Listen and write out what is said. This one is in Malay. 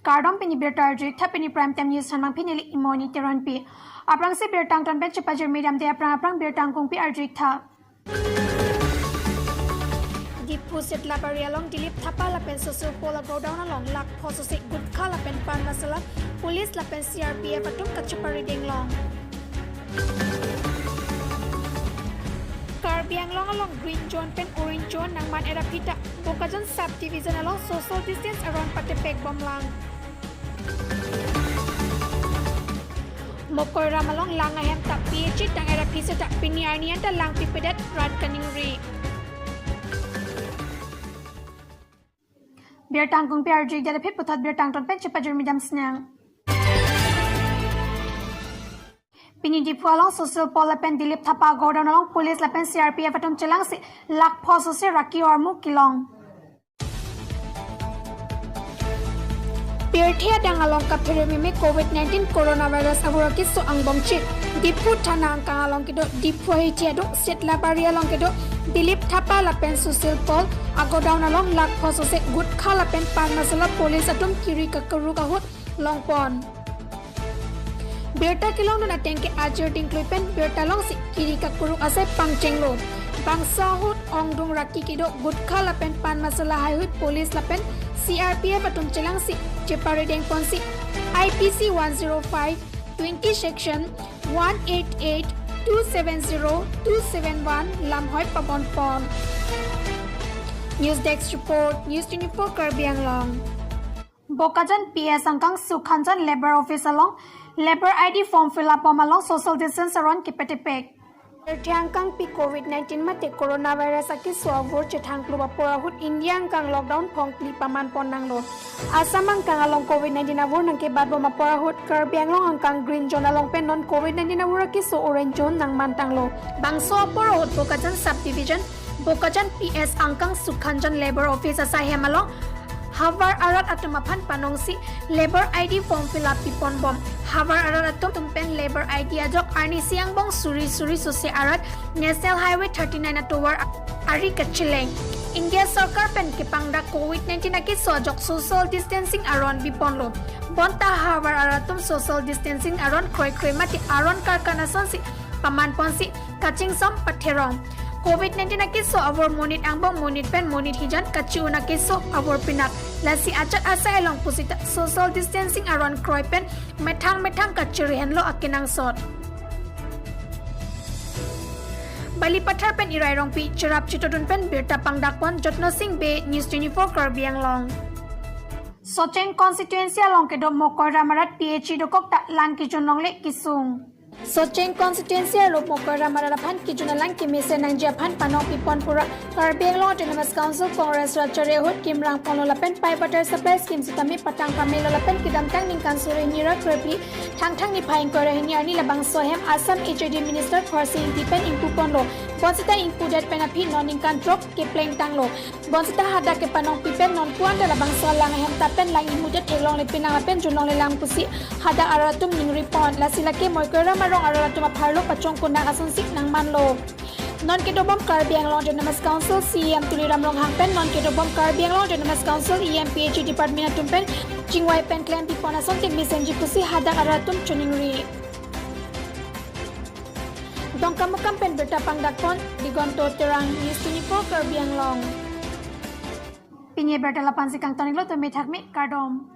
Kardom pini bertarji tha pini prime time news hanmang pini li imoni teran pi aprang se bertang ton ben chepajir medium te aprang bertang kong pi arji tha Dipu setla parialong dilip thapa lapen social pola go down along lak phoso se good khala pen pan masala police lapen CRPF atum kachapari denglong Karbi Anglong along green zone pen orange zone nang man era pita Bokajan subdivision along social distance around Patepek Bomlang Mokoi ramalong lang ahem tak PH tang era pisa tak piniarnian ta lang pipedat rad kaning ri Biar tanggung biar jig jadi pit putat biar tangton pen cepat jurmi jam senang Pini di pualong social pola pen dilip thapa godown along police la pen CRPF atom chelang si lak phoso se raki ormu kilong Pirthia dang along ka phirimi COVID-19 coronavirus aburaki so angbom chit dipu thana ang along kido dipu hitia do setla bari along kido dilip thapa la pen social pol agodown along lak phoso se good khala pen pan masala police atom kiri ka karu ka hot longpon Berta kilong na tengke ajar dingklui pen berta long si kiri ka kuruk ase pangcheng lo bangsa hut ongdung raki kido good khala pen pan masala hai hut police la pen CRPF atum chelang si chepare deng pon si IPC 105 20 section 188 270 271 lam hoi pabon pon News Desk report News 24 Karbi Anglong Bokajan PS angkang Sukhanjan Labor Office along Labor ID form fill up along social distance around Kipetepek. Tertiangkang pi COVID-19 mate coronavirus aki swavur cethang kluba porahut India angkang lockdown phongpli paman ponang lo. Asam angkang along COVID-19 avur nangke badbo ma porahut Karbi Anglong angkang green zone along pen non COVID-19 avur aki so orange zone nang mantang lo. Bangso porahut Bokajan subdivision Bokajan PS angkang Sukhanjan Labor Office asai hemalong Havar arat atum apan panongsi labor ID form fill up pipon bom Havar arat atum tumpen labor ID ajok arni siang bong suri sose arat National Highway 39 atowar ari kachileng India Sarkar pen kipangda COVID-19 aki sojok social distancing aron bipon lo bonta Havar aratum social distancing aron kroi mati aron karkanason si paman ponsi kaching som patherong COVID-19 na kiso avor monit angbong monit pen monit hijan kachu na kiso avor pinak lasi achat asa elong pusita social distancing around kroi pen methang kachuri henlo akinang sot Bali pathar pen irai rong pi cherap chitodun pen birta pangdakpon jotno sing be News 24 Karbi Anglong Socheng constituency along ke do mokor ramarat PH dokok ta lang ki jonong le kisung Socheng constituency alo mokora mararapan kijunalang kimise nang Japan panong pipon pura Karbi Anglong Autonomous Council Congress rachare hut kimrang pono lapen pai butter supply scheme sitami patang kamelo lapen kidamtang ningkan sure nira krepi thang ni phaing kore hini ani labang sohem Assam HOD Minister Khorsi Dipen impupon lo bonsita impudet penapi non ningkan drop ke pleng tang lo bonsita hada ke panong pipen non kuan da labang so lang hem tapen lang imudet thelong le pinang lapen junong le lang pusi hada aratum ning report lasilake moikora marong araratuma pharlo pachong kunang asonsik nang manlo non kedobom Karbi Anglong Autonomous Council CM Tuliram Long Hangpen non kedobom Karbi Anglong Autonomous Council EMPH Department atumpen jingwai pen clan pipon asontik misenji kusi hada aratum chuningri dongkamukam pen berta pangdakpon digonto terang News 24 Karbi Anglong pinye berta lapan sikang toninglo to methakmi kardom